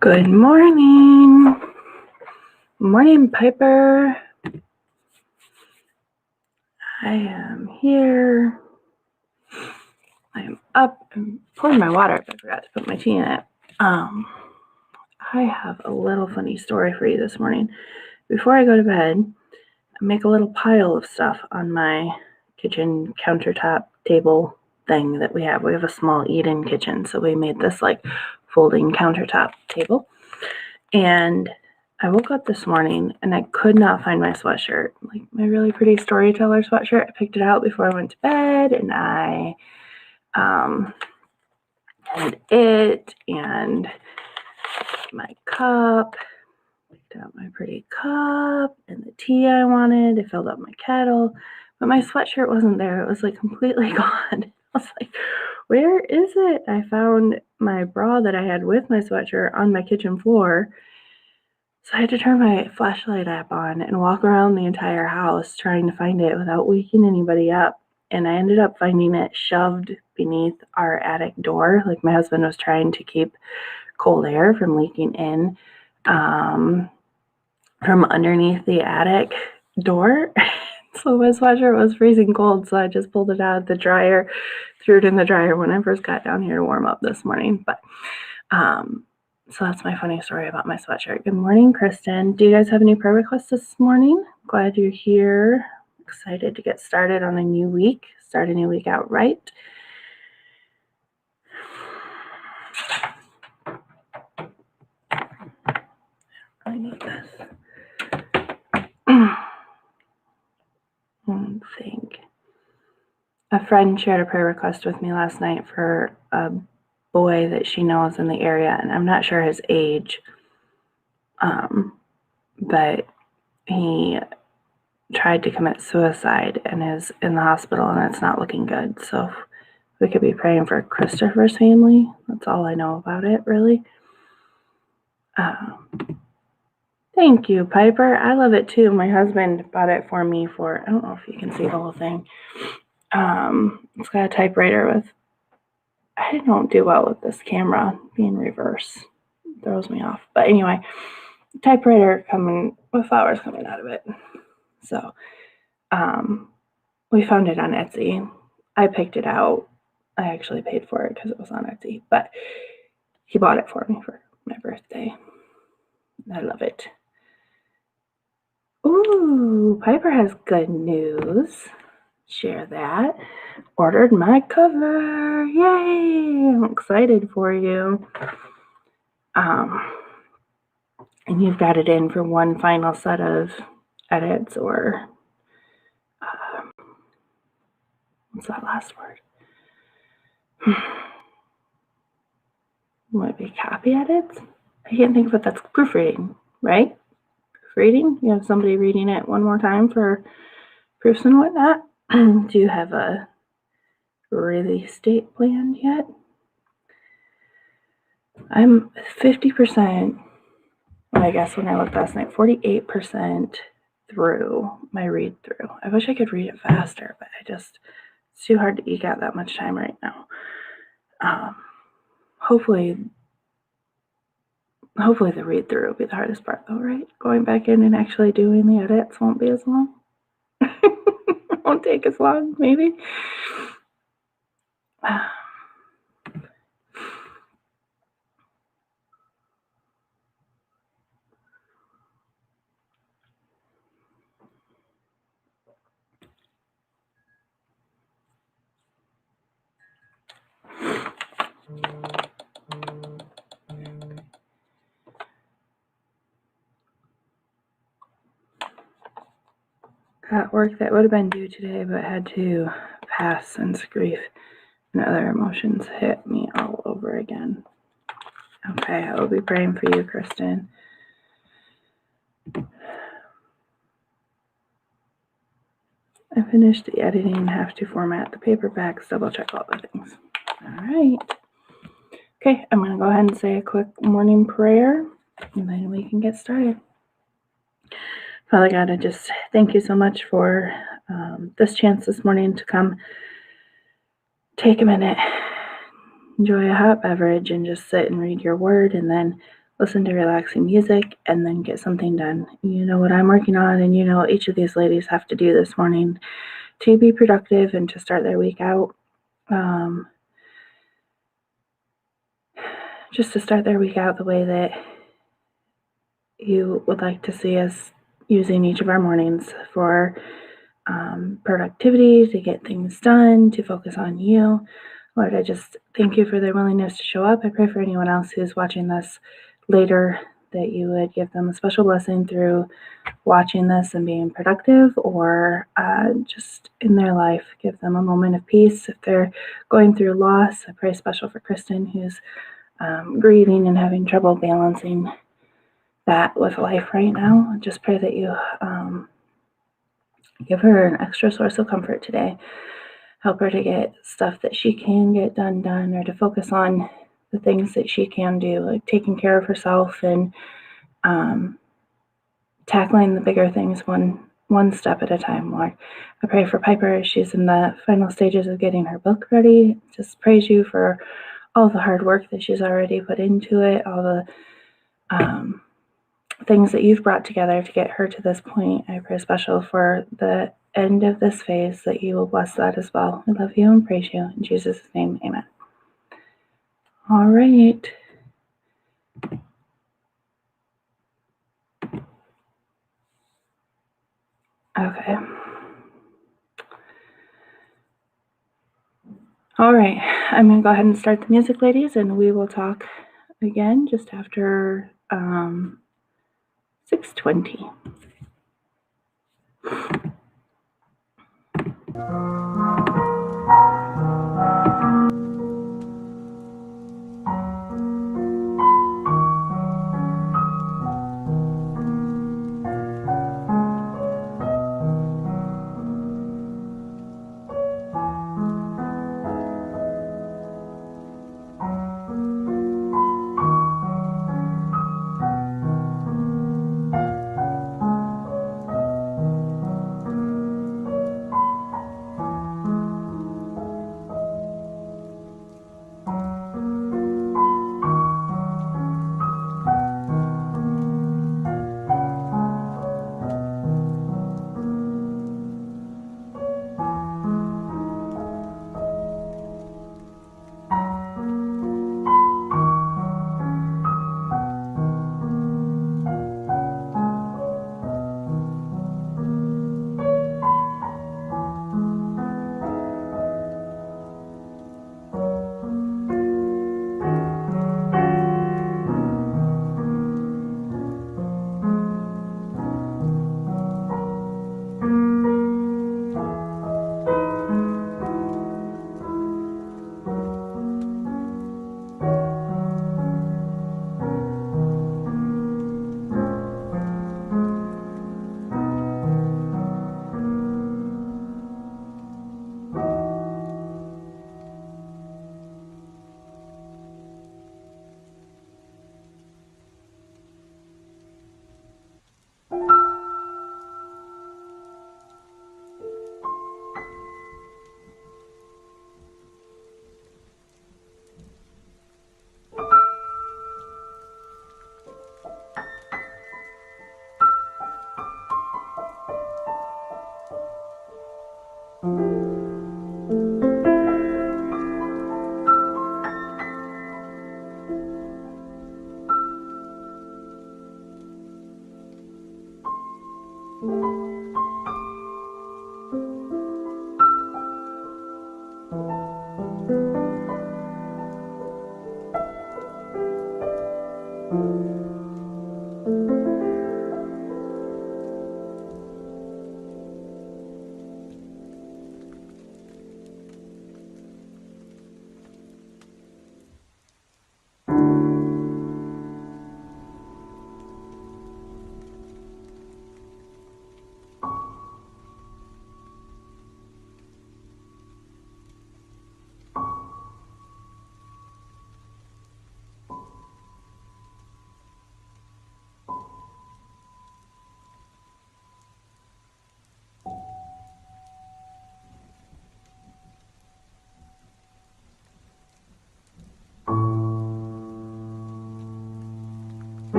Good morning. Morning, Piper. I am here. I am up. I'm pouring my water, but I forgot to put my tea in it. I have a little funny story for you this morning. Before I go to bed, I make a little pile of stuff on my kitchen countertop table thing that we have. We have a small eat-in kitchen, so we made this like folding countertop table. And I woke up this morning and I could not find my sweatshirt, like my really pretty storyteller sweatshirt. I picked it out before I went to bed, and I had it and my cup. Picked out my pretty cup and the tea I wanted. I filled up my kettle, but my sweatshirt wasn't there. It was like completely gone. I was like, where is it? I found my bra that I had with my sweatshirt on my kitchen floor. So I had to turn my flashlight app on and walk around the entire house trying to find it without waking anybody up. And I ended up finding it shoved beneath our attic door. Like my husband was trying to keep cold air from leaking in from underneath the attic door. So my sweatshirt was freezing cold, so I just pulled it out of the dryer, threw it in the dryer when I first got down here to warm up this morning. But so that's my funny story about my sweatshirt. Good morning, Kristen. Do you guys have any prayer requests this morning? Glad you're here. Excited to get started on a new week. Start a new week out right. I need this. Think. A friend shared a prayer request with me last night for a boy that she knows in the area, and I'm not sure his age, but he tried to commit suicide and is in the hospital, and it's not looking good. So we could be praying for Christopher's family. That's all I know about it, really. Thank you, Piper. I love it too. My husband bought it for me for, I don't know if you can see the whole thing. It's got a typewriter with, I don't do well with this camera being reverse. It throws me off. But anyway, typewriter coming with flowers coming out of it. So we found it on Etsy. I picked it out. I actually paid for it because it was on Etsy, but he bought it for me for my birthday. I love it. Ooh, Piper has good news. Share that. Ordered my cover. Yay! I'm excited for you. And you've got it in for one final set of edits, or what's that last word? Might be copy edits? I can't think of it. That's proofreading, right? Proofreading? You have somebody reading it one more time for proofs and whatnot. Do you have a release date planned yet? I'm 50%, I guess when I looked last night, 48% through my read through. I wish I could read it faster, but it's too hard to eke out that much time right now. Hopefully the read through will be the hardest part though, right? Going back in and actually doing the edits won't be as long. It won't take as long, maybe. Got work that would have been due today, but had to pass since grief and other emotions hit me all over again. Okay, I will be praying for you, Kristen. I finished the editing, have to format the paperbacks, double check all the things. All right. Okay, I'm going to go ahead and say a quick morning prayer, and then we can get started. Father God, I just thank you so much for this chance this morning to come take a minute, enjoy a hot beverage, and just sit and read your word, and then listen to relaxing music, and then get something done. You know what I'm working on, and you know what each of these ladies have to do this morning to be productive and to start their week out. Just to start their week out the way that you would like to see us using each of our mornings for productivity, to get things done, to focus on you. Lord, I just thank you for their willingness to show up. I pray for anyone else who's watching this later that you would give them a special blessing through watching this and being productive, or just in their life, give them a moment of peace. If they're going through loss, I pray special for Kristen, who's grieving and having trouble balancing that with life right now. I just pray that you give her an extra source of comfort today. Help her to get stuff that she can get done, or to focus on the things that she can do, like taking care of herself and tackling the bigger things one step at a time, Lord. I pray for Piper. She's in the final stages of getting her book ready. Just praise you for all the hard work that she's already put into it, all the things that you've brought together to get her to this point. I pray special for the end of this phase, that you will bless that as well. I love you and praise you. In Jesus' name, amen. All right. Okay. All right. I'm going to go ahead and start the music, ladies, and we will talk again just after 6:20.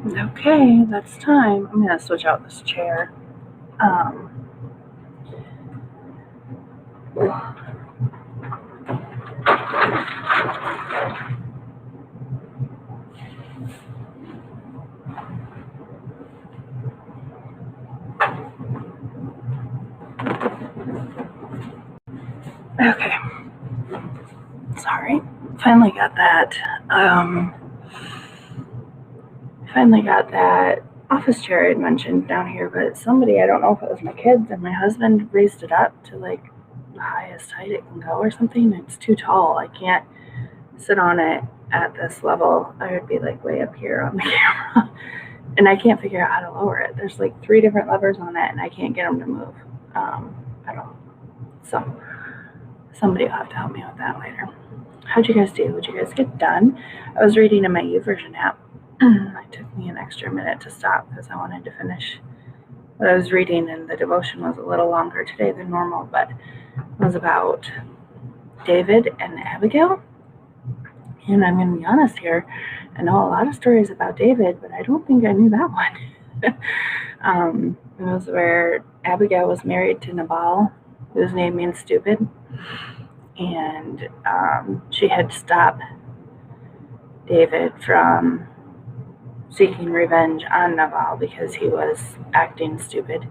Okay, that's time. I'm gonna switch out this chair. Okay, sorry. Finally got that. Finally got that office chair I had mentioned down here, but somebody, I don't know if it was my kids or my husband, raised it up to like the highest height it can go or something. It's too tall. I can't sit on it at this level. I would be like way up here on the camera. And I can't figure out how to lower it. There's like 3 different levers on it, and I can't get them to move at all. So somebody will have to help me with that later. How'd you guys do? Would you guys get done? I was reading in my YouVersion app. It took me an extra minute to stop because I wanted to finish what I was reading, and the devotion was a little longer today than normal, but it was about David and Abigail. And I'm going to be honest here, I know a lot of stories about David, but I don't think I knew that one. It was where Abigail was married to Nabal, whose name means stupid, and she had to stop David from seeking revenge on Nabal because he was acting stupid.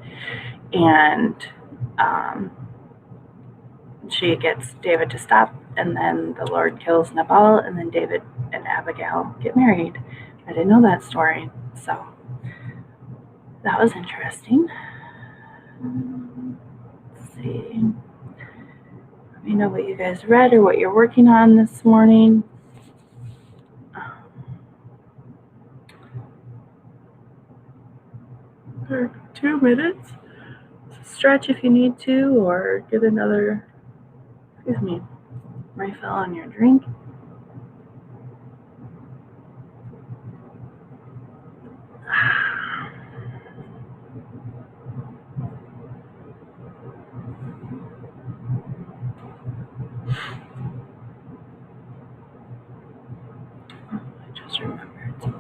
And she gets David to stop, and then the Lord kills Nabal, and then David and Abigail get married. I didn't know that story, so that was interesting. Let's see. Let me know what you guys read or what you're working on this morning. For 2 minutes. Stretch if you need to, or get another, refill on your drink. I just remembered something.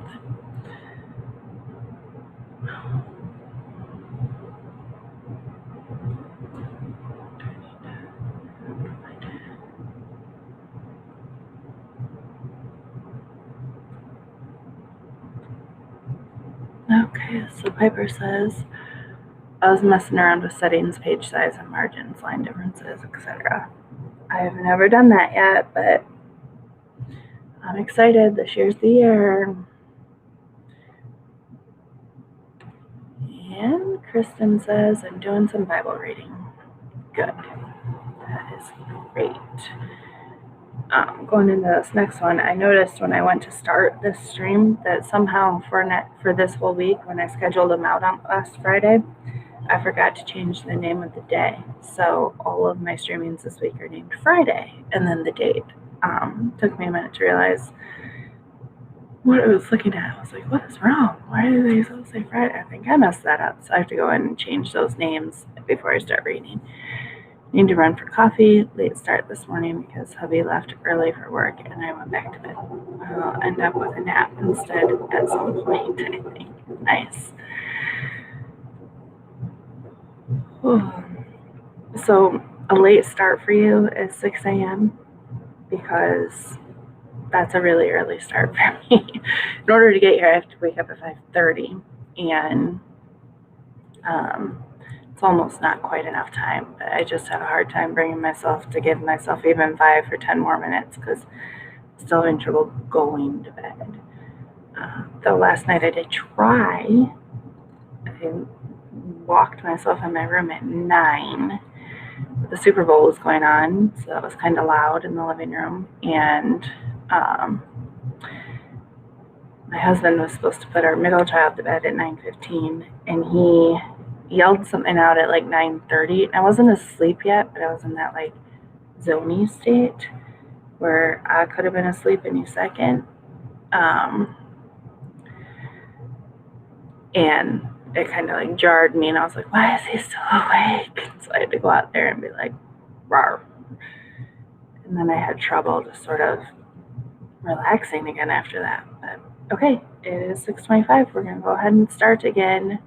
Okay, so Piper says, I was messing around with settings, page size, and margins, line differences, etc. I have never done that yet, but I'm excited. This year's the year. And Kristen says, I'm doing some Bible reading. Good. That is great. Going into this next one, I noticed when I went to start this stream that somehow for this whole week, when I scheduled them out on last Friday, I forgot to change the name of the day. So all of my streamings this week are named Friday, and then the date. Took me a minute to realize what I was looking at. I was like, what is wrong? Why do they still say Friday? I think I messed that up. So I have to go in and change those names before I start reading. Need to run for coffee. Late start this morning because hubby left early for work and I went back to bed. I'll end up with a nap instead at some point, I think. Nice. So a late start for you is 6 a.m. because that's a really early start for me. In order to get here, I have to wake up at 5:30, and it's almost not quite enough time. But I just have a hard time bringing myself to give myself even 5 or 10 more minutes because I'm still having trouble going to bed. Though last night I did try. I walked myself in my room at 9. The Super Bowl was going on, so that was kind of loud in the living room, and my husband was supposed to put our middle child to bed at 9:15, and he yelled something out at like 9:30. I wasn't asleep yet, but I was in that like zony state where I could have been asleep any second. And it kind of like jarred me, and I was like, why is he still awake? So I had to go out there and be like, rawr. And then I had trouble just sort of relaxing again after that. But okay, it is 6:25. We're going to go ahead and start again.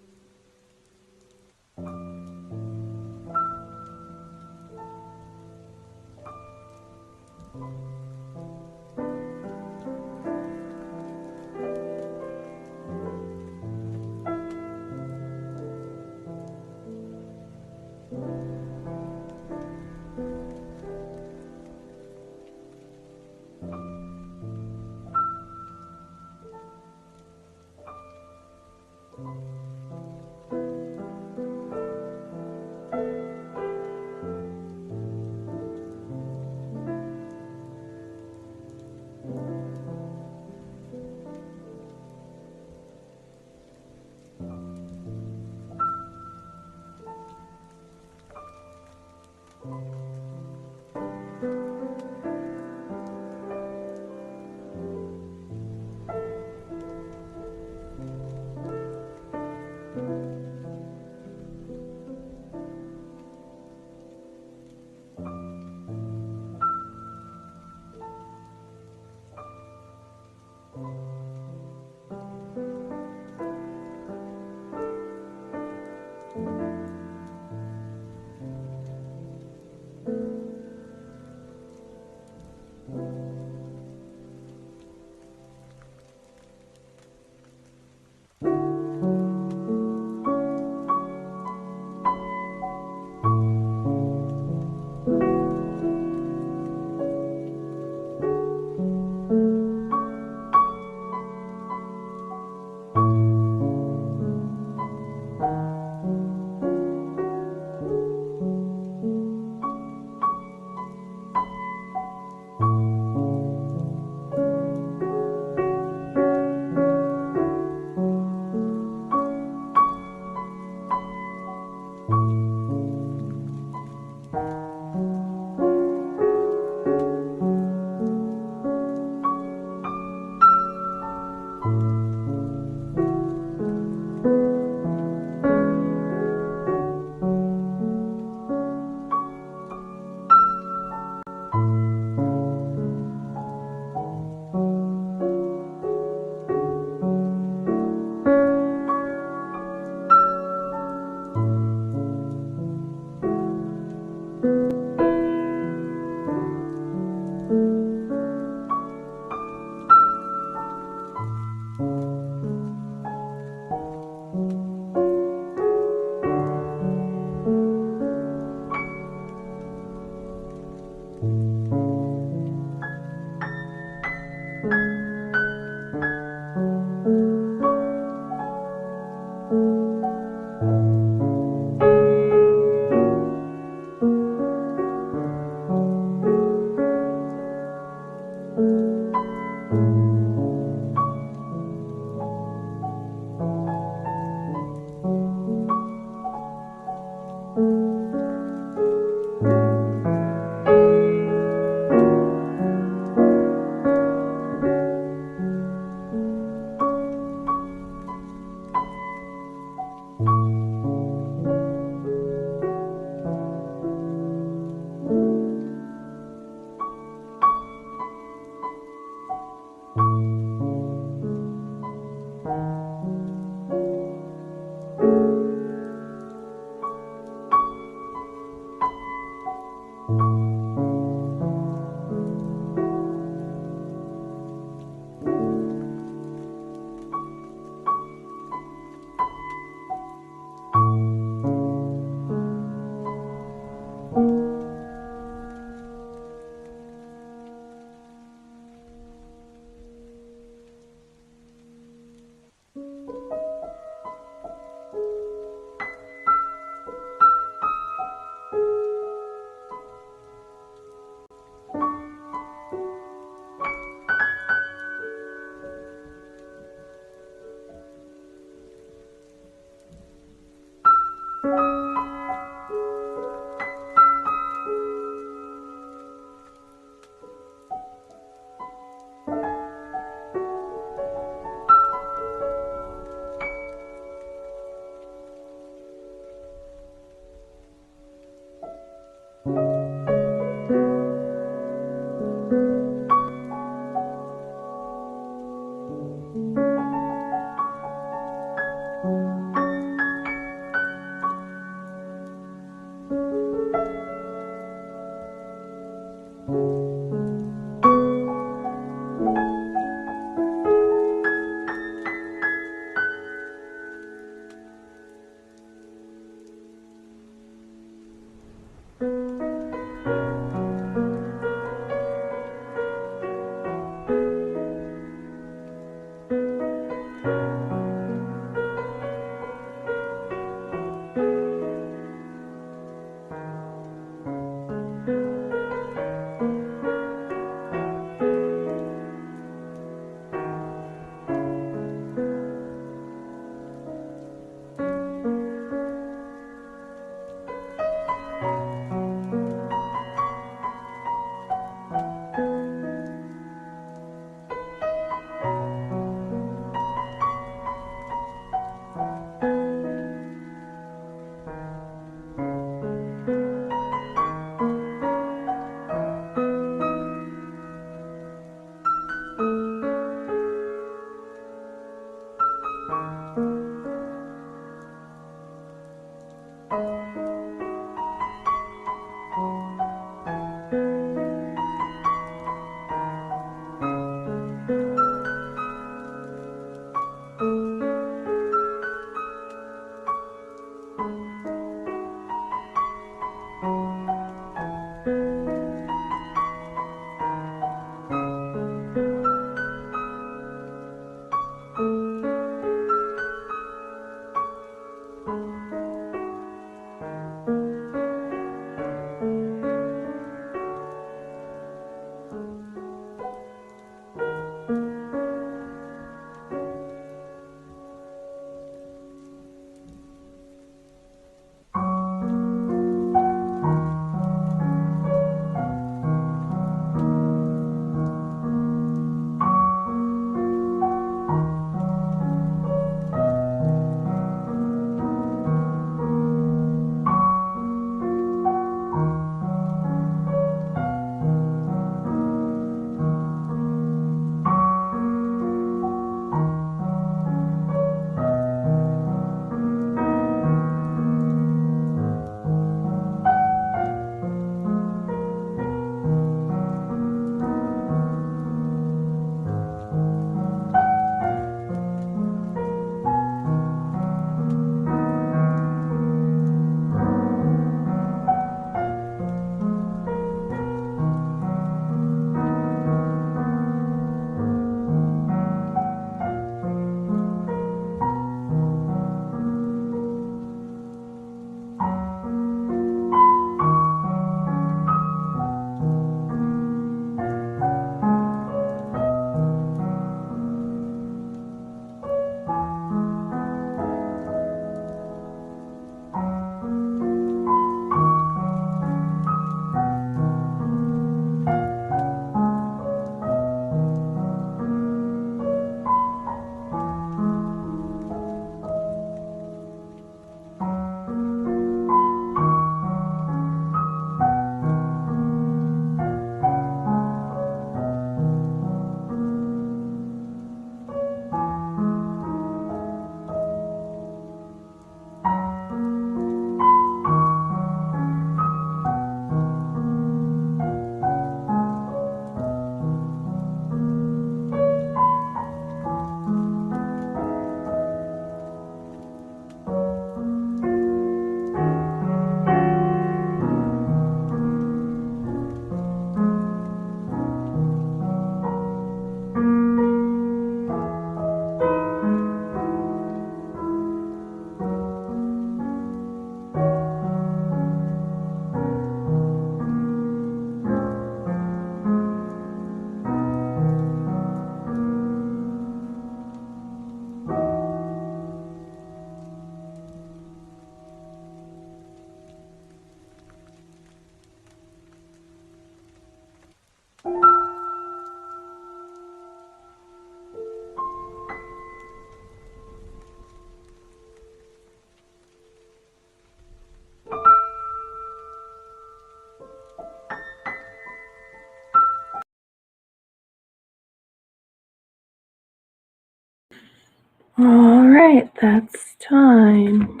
All right, that's time.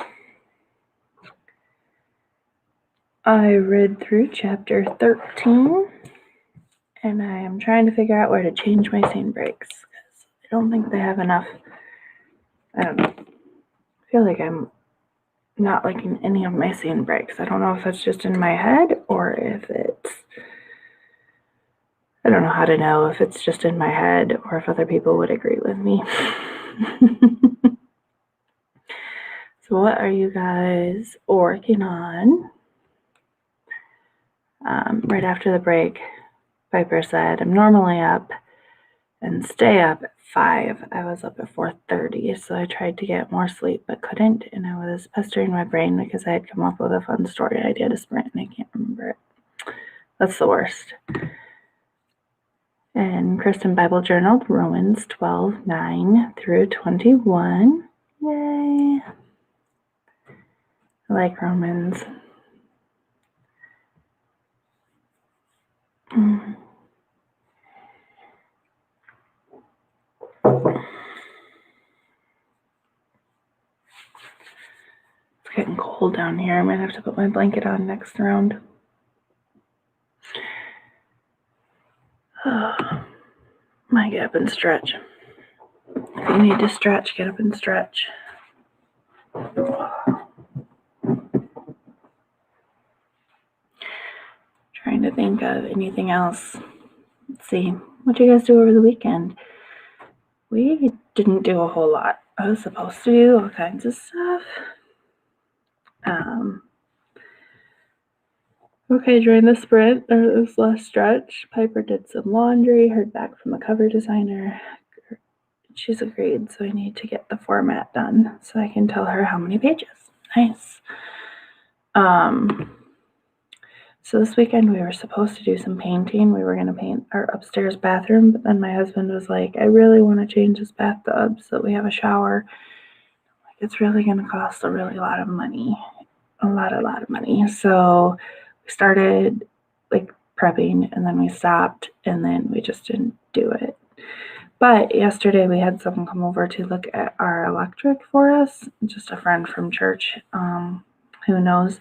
I read through chapter 13, and I am trying to figure out where to change my scene breaks, because I don't think they have enough. I don't know. I feel like I'm not liking any of my scene breaks. I don't know if that's just in my head or if it's, I don't know how to know if it's just in my head or if other people would agree with me. So what are you guys working on? Right after the break, Piper said, I'm normally up and stay up at 5. I was up at 4:30, so I tried to get more sleep but couldn't, and I was pestering my brain because I had come up with a fun story idea to sprint and I can't remember it. That's the worst. And Kristen Bible journaled Romans 12:9 through 21. Yay! I like Romans. It's getting cold down here. I might have to put my blanket on next round. Might get up and stretch. If you need to stretch, get up and stretch. Trying to think of anything else. Let's see. What'd you guys do over the weekend? We didn't do a whole lot. I was supposed to do all kinds of stuff. Okay, during the sprint, or this last stretch, Piper did some laundry, heard back from the cover designer. She's agreed, so I need to get the format done so I can tell her how many pages. Nice. So this weekend we were supposed to do some painting. We were going to paint our upstairs bathroom, but then my husband was like, I really want to change this bathtub so that we have a shower. Like, it's really going to cost a really lot of money. A lot of money. So we started like prepping and then we stopped and then we just didn't do it. But yesterday we had someone come over to look at our electric for us, just a friend from church, who knows.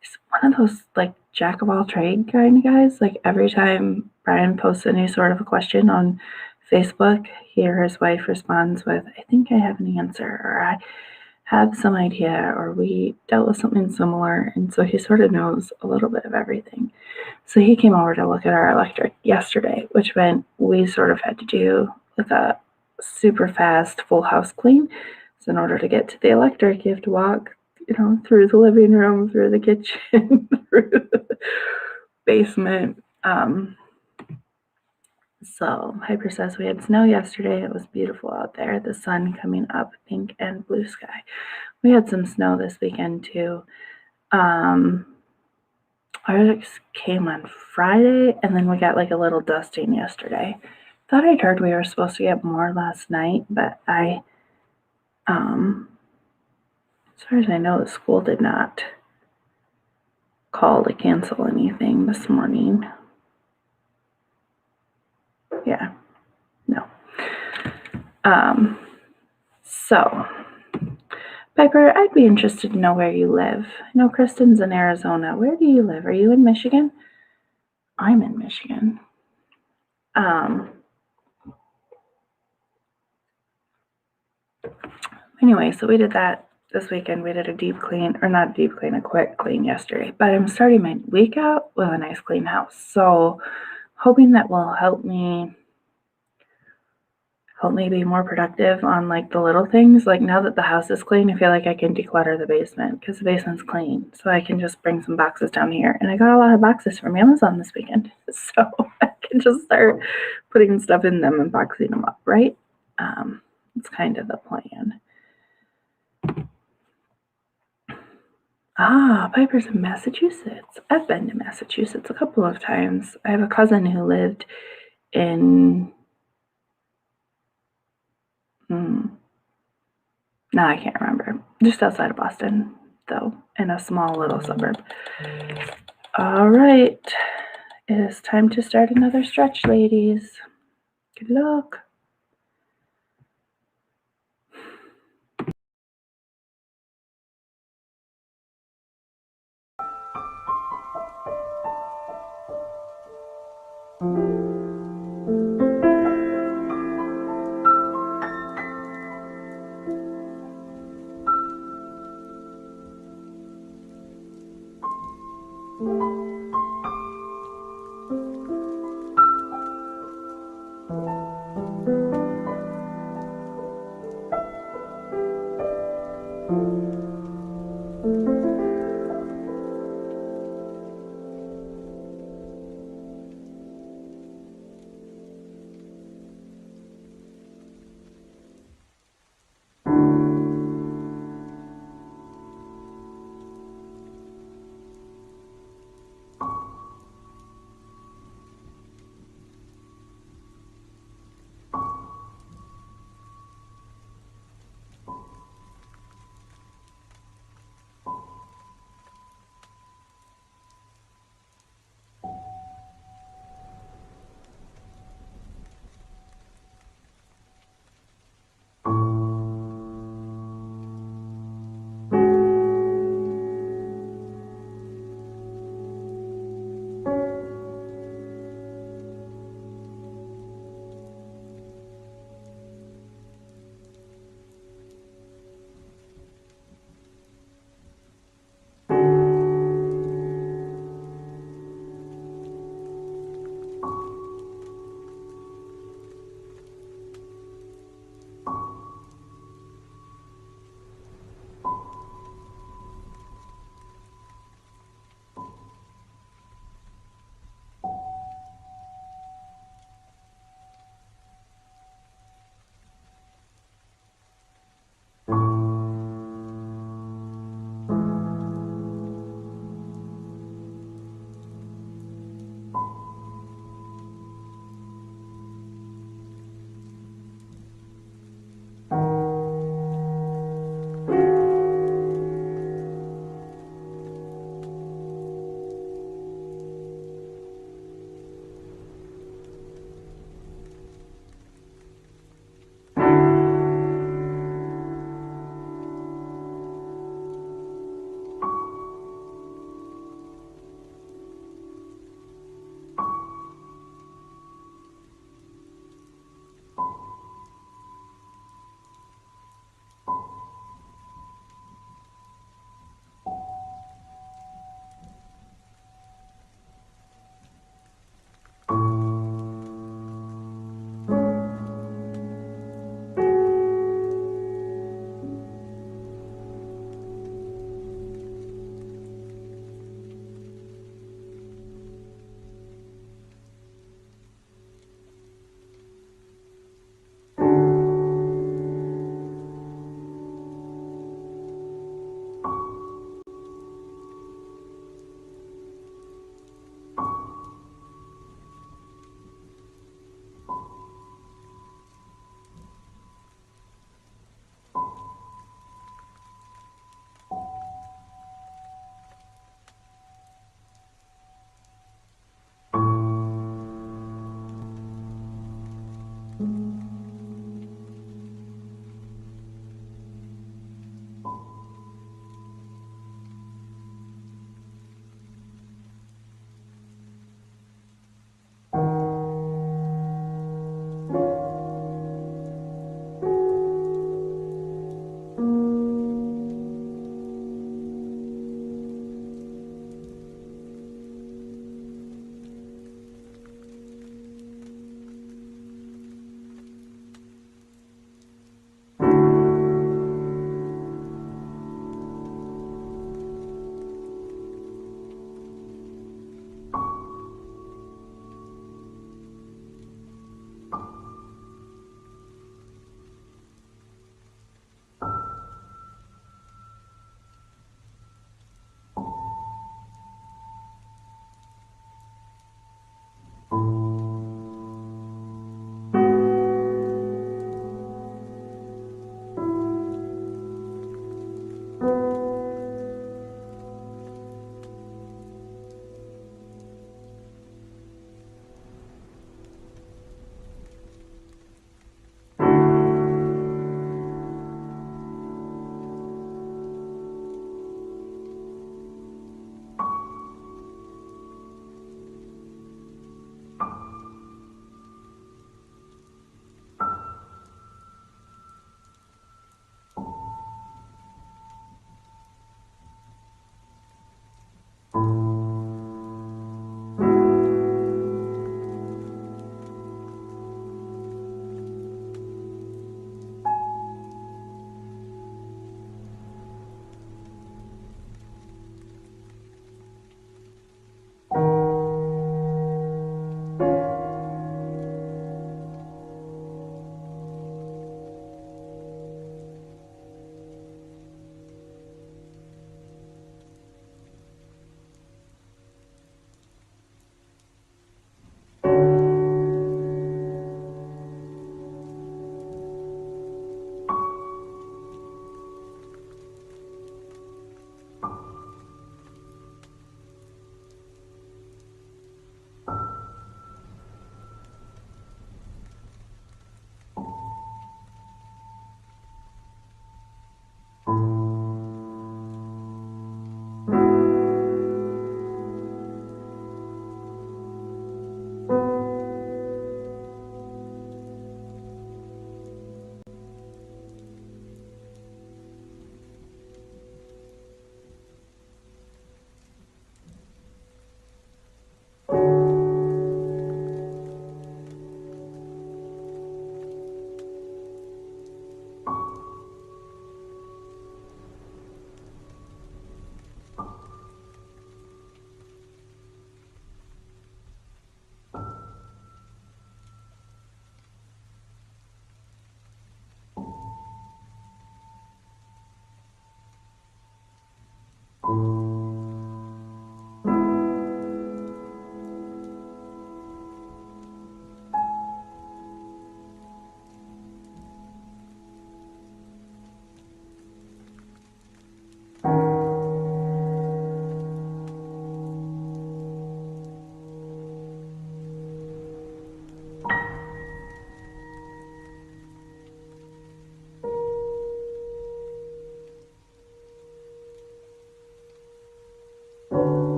He's one of those like jack of all trade kind of guys. Like every time Brian posts any sort of a question on Facebook, he or his wife responds with, I think I have an answer, or I have some idea, or we dealt with something similar. And so he sort of knows a little bit of everything. So he came over to look at our electric yesterday, which meant we sort of had to do like a super fast full house clean. So in order to get to the electric, you have to walk, through the living room, through the kitchen, through the basement. So Piper says we had snow yesterday. It was beautiful out there. The sun coming up, pink and blue sky. We had some snow this weekend too. Ours came on Friday, and then we got like a little dusting yesterday. Thought I'd heard we were supposed to get more last night, but as far as I know, the school did not call to cancel anything this morning. Yeah, no. So, Piper, I'd be interested to know where you live. I know Kristen's in Arizona. Where do you live? Are you in Michigan? I'm in Michigan. Anyway, so we did that this weekend. We did a deep clean, or not deep clean, a quick clean yesterday. But I'm starting my week out with a nice clean house. So hoping that will help me be more productive on like the little things. Like now that the house is clean, I feel like I can declutter the basement because the basement's clean. So I can just bring some boxes down here. And I got a lot of boxes from Amazon this weekend. So I can just start putting stuff in them and boxing them up, right? It's kind of the plan. Piper's in Massachusetts. I've been to Massachusetts a couple of times. I have a cousin who lived in no, I can't remember. Just outside of Boston, though, in a small little suburb. All right. It is time to start another stretch, ladies. Good luck.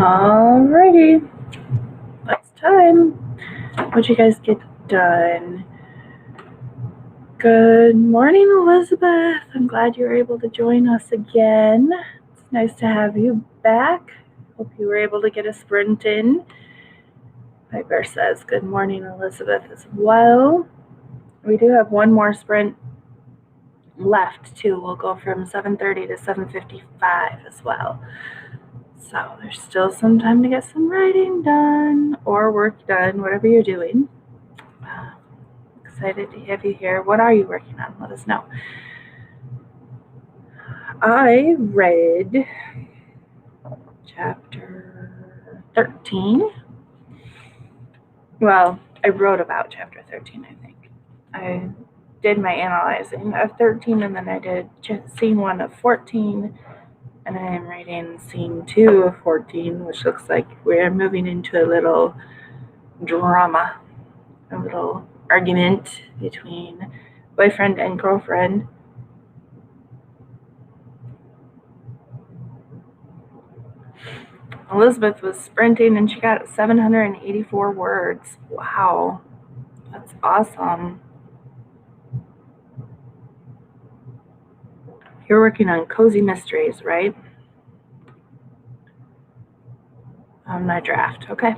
Alrighty, that's time. What'd you guys get done? Good morning, Elizabeth. I'm glad you were able to join us again. It's nice to have you back. Hope you were able to get a sprint in. Piper says good morning, Elizabeth, as well. We do have one more sprint left too. We'll go from 7:30 to 7:55 as well. So there's still some time to get some writing done or work done, whatever you're doing. Excited to have you here. What are you working on? Let us know. I read chapter 13. Well, I wrote about chapter 13, I think. I did my analyzing of 13, and then I did scene 1 of 14, and I am writing scene 2 of 14, which looks like we're moving into a little drama, a little argument between boyfriend and girlfriend. Elizabeth was sprinting and she got 784 words. Wow, that's awesome. You're working on Cozy Mysteries, right? On my draft, okay.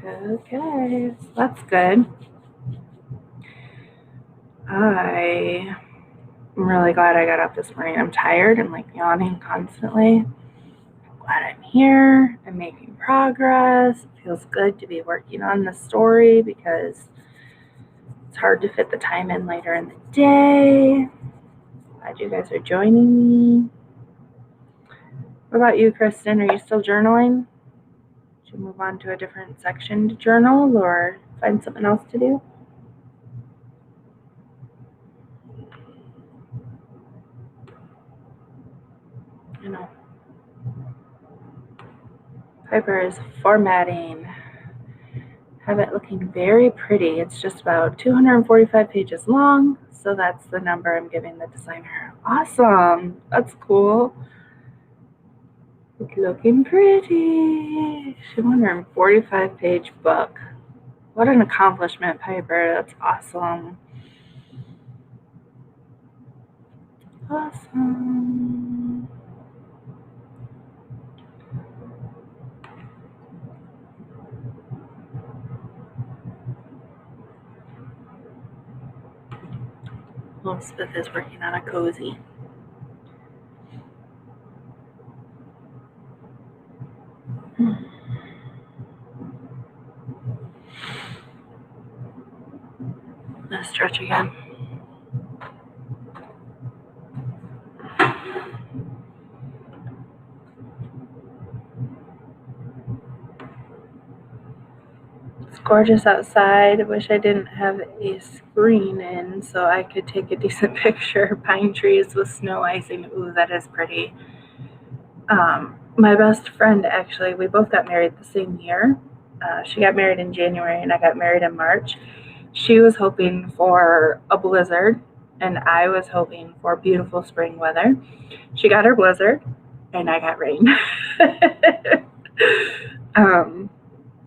Okay, so that's good. I'm really glad I got up this morning. I'm tired. I'm like yawning constantly. I'm glad I'm here. I'm making progress. It feels good to be working on the story because it's hard to fit the time in later in the day. Glad you guys are joining me. What about you, Kristen? Are you still journaling? Should you move on to a different section to journal or find something else to do? You know. Piper is formatting. Have it looking very pretty. It's just about 245 pages long, so that's the number I'm giving the designer. Awesome. That's cool. It's looking pretty. 245-page book. What an accomplishment, Piper. That's awesome. Awesome. Elizabeth is working on a cozy. Let's stretch again. It's gorgeous outside. I wish I didn't have a screen in so I could take a decent picture. Pine trees with snow icing. Ooh, that is pretty. My best friend, actually, we both got married the same year. She got married in January and I got married in March. She was hoping for a blizzard and I was hoping for beautiful spring weather. She got her blizzard and I got rain.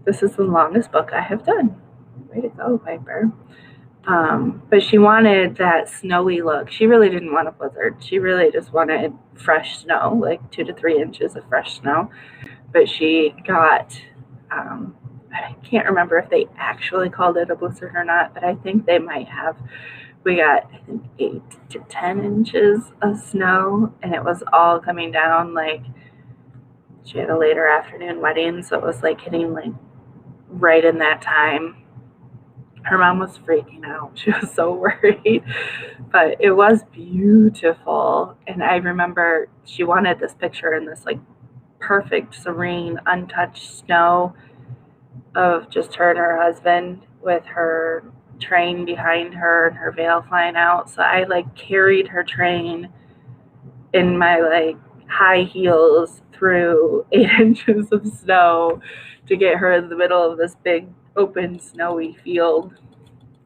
This is the longest book I have done. Way to go, Piper. But she wanted that snowy look. She really didn't want a blizzard. She really just wanted fresh snow, like 2 to 3 inches of fresh snow. But she got, I can't remember if they actually called it a blizzard or not, but I think they might have. We got, I think, 8 to 10 inches of snow, and it was all coming down. Like, she had a later afternoon wedding, so it was like hitting like right in that time. Her mom was freaking out. She was so worried, but it was beautiful. And I remember she wanted this picture in this like perfect, serene, untouched snow of just her and her husband with her train behind her and her veil flying out. So I like carried her train in my like high heels through 8 inches of snow to get her in the middle of this big open snowy field.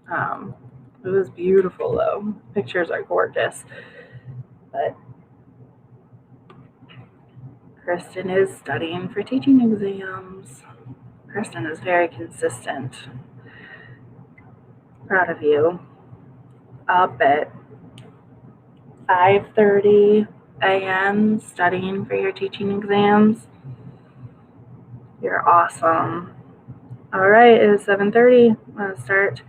It was beautiful though. Pictures are gorgeous, but Kristen is studying for teaching exams. Kristen is very consistent. Proud of you. Up at 5:30 a.m. studying for your teaching exams. You're awesome. All right, it is 7:30. I'm going to start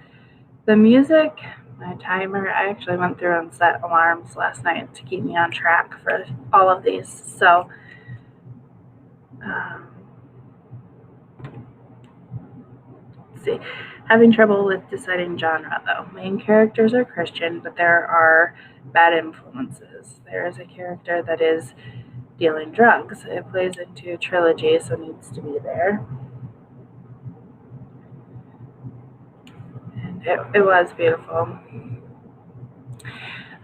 the music. My timer, I actually went through and set alarms last night to keep me on track for all of these. So, let's see. Having trouble with deciding genre, though. Main characters are Christian, but there are bad influences. There is a character that is dealing drugs. It plays into a trilogy, so it needs to be there. And it was beautiful.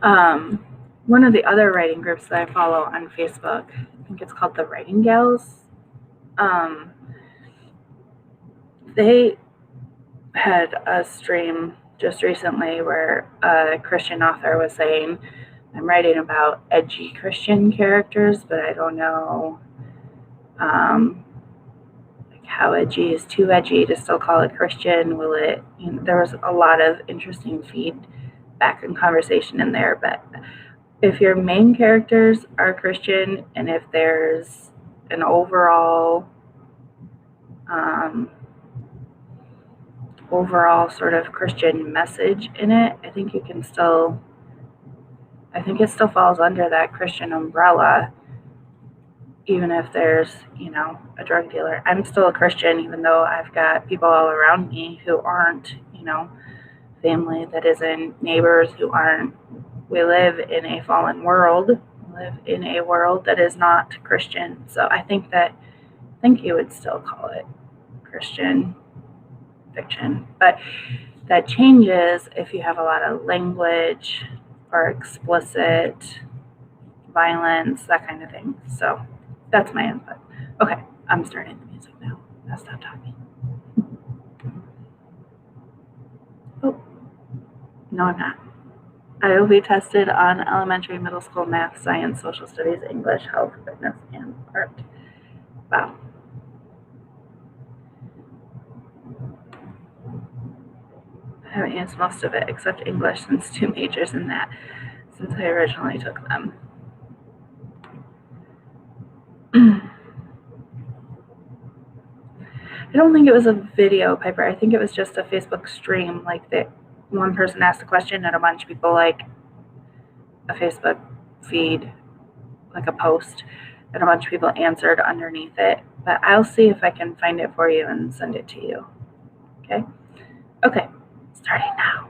One of the other writing groups that I follow on Facebook, I think it's called the Writing Gals, they had a stream just recently where a Christian author was saying, I'm writing about edgy Christian characters, but I don't know like how edgy is too edgy to still call it Christian. Will it, there was a lot of interesting feedback and conversation in there, but if your main characters are Christian and if there's an overall sort of Christian message in it, I think it still falls under that Christian umbrella, even if there's, a drug dealer. I'm still a Christian, even though I've got people all around me who aren't, family that isn't, neighbors who aren't. We live in a fallen world. We live in a world that is not Christian. So I think you would still call it Christian fiction. But that changes if you have a lot of language or explicit violence, that kind of thing. So that's my input. Okay, I'm starting the music now. I'll stop talking. Oh, no, I'm not. I will be tested on elementary, middle school math, science, social studies, English, health, fitness, and art. Wow. I haven't used most of it except English since 2 majors in that since I originally took them. I don't think it was a video, Piper. I think it was just a Facebook stream, like that one person asked a question and a bunch of people, like a Facebook feed, like a post, and a bunch of people answered underneath it. But I'll see if I can find it for you and send it to you. Okay? Okay, starting now.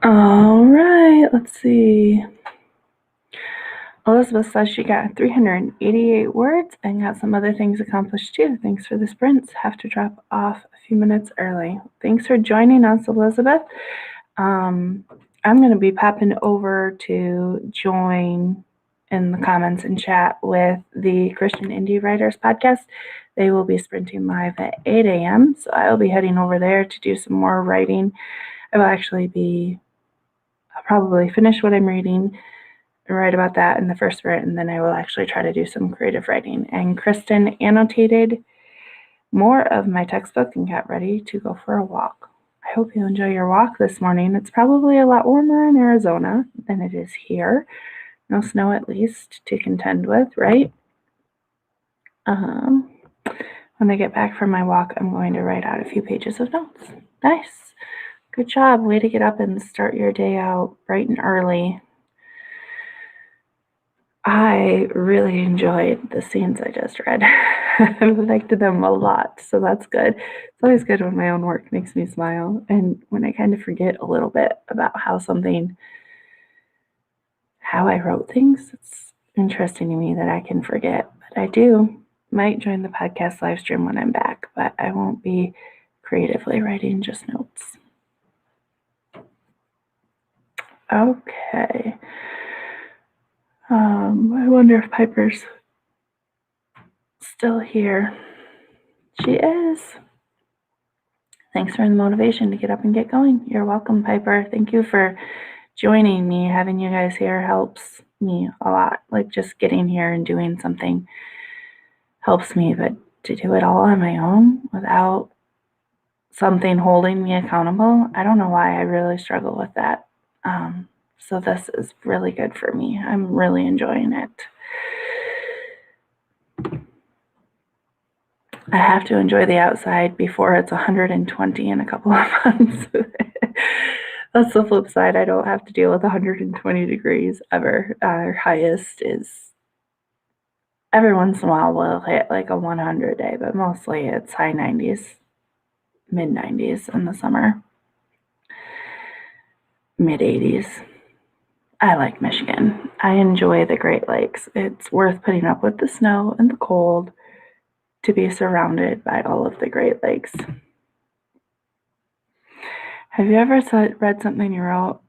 All right, let's see. Elizabeth says she got 388 words and got some other things accomplished too. Thanks for the sprints. Have to drop off a few minutes early. Thanks for joining us, Elizabeth. I'm going to be popping over to join in the comments and chat with the Christian Indie Writers podcast. They will be sprinting live at 8 a.m. So I'll be heading over there to do some more writing. I'll probably finish what I'm reading and write about that in the first sprint, and then I will actually try to do some creative writing. And Kristen annotated more of my textbook and got ready to go for a walk. I hope you enjoy your walk this morning. It's probably a lot warmer in Arizona than it is here. No snow, at least, to contend with, right? When I get back from my walk, I'm going to write out a few pages of notes. Nice. Good job. Way to get up and start your day out bright and early. I really enjoyed the scenes I just read. I liked them a lot, so that's good. It's always good when my own work makes me smile, and when I kind of forget a little bit about how I wrote things. It's interesting to me that I can forget, but I do. Might join the podcast live stream when I'm back, but I won't be creatively writing, just notes. Okay. I wonder if Piper's still here. She is. Thanks for the motivation to get up and get going. You're welcome, Piper. Thank you for joining me. Having you guys here helps me a lot. Like just getting here and doing something helps me, but to do it all on my own without something holding me accountable, I don't know why I really struggle with that. So this is really good for me. I'm really enjoying it. I have to enjoy the outside before it's 120 in a couple of months. That's the flip side. I don't have to deal with 120 degrees ever. Our highest is every once in a while we'll hit like a 100 day, but mostly it's high 90s, mid 90s in the summer, mid 80s. I like Michigan. I enjoy the Great Lakes. It's worth putting up with the snow and the cold to be surrounded by all of the Great Lakes. Have you ever read something you wrote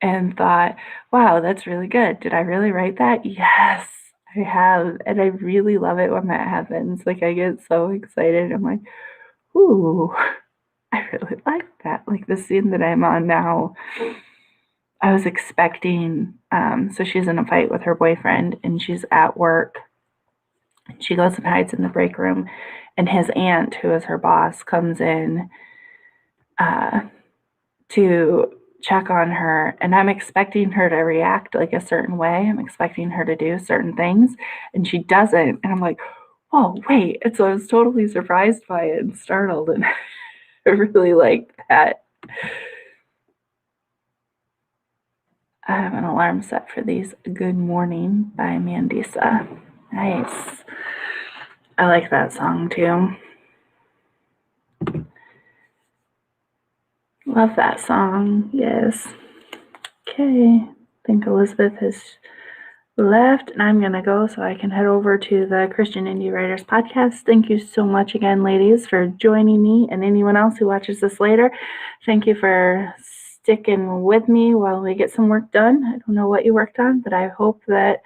and thought, wow, that's really good. Did I really write that? Yes, I have. And I really love it when that happens. Like I get so excited. I'm like, ooh, I really like that. Like the scene that I'm on now, I was expecting, so she's in a fight with her boyfriend and she's at work. She goes and hides in the break room, and his aunt, who is her boss, comes in to check on her, and I'm expecting her to react like a certain way. I'm expecting her to do certain things, and she doesn't. And I'm like, oh, wait. And so I was totally surprised by it and startled, and I really like that. I have an alarm set for these. Good Morning by Mandisa. Nice. I like that song too. Love that song. Yes. Okay. I think Elizabeth has left, and I'm going to go so I can head over to the Christian Indie Writers podcast. Thank you so much again, ladies, for joining me, and anyone else who watches this later. Thank you for sticking with me while we get some work done. I don't know what you worked on, but I hope that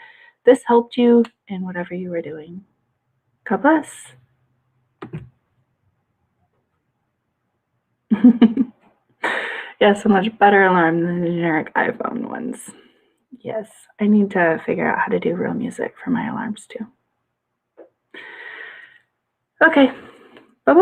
this helped you in whatever you were doing. God bless. Yeah, so much better alarm than the generic iPhone ones. Yes, I need to figure out how to do real music for my alarms too. Okay, bye-bye.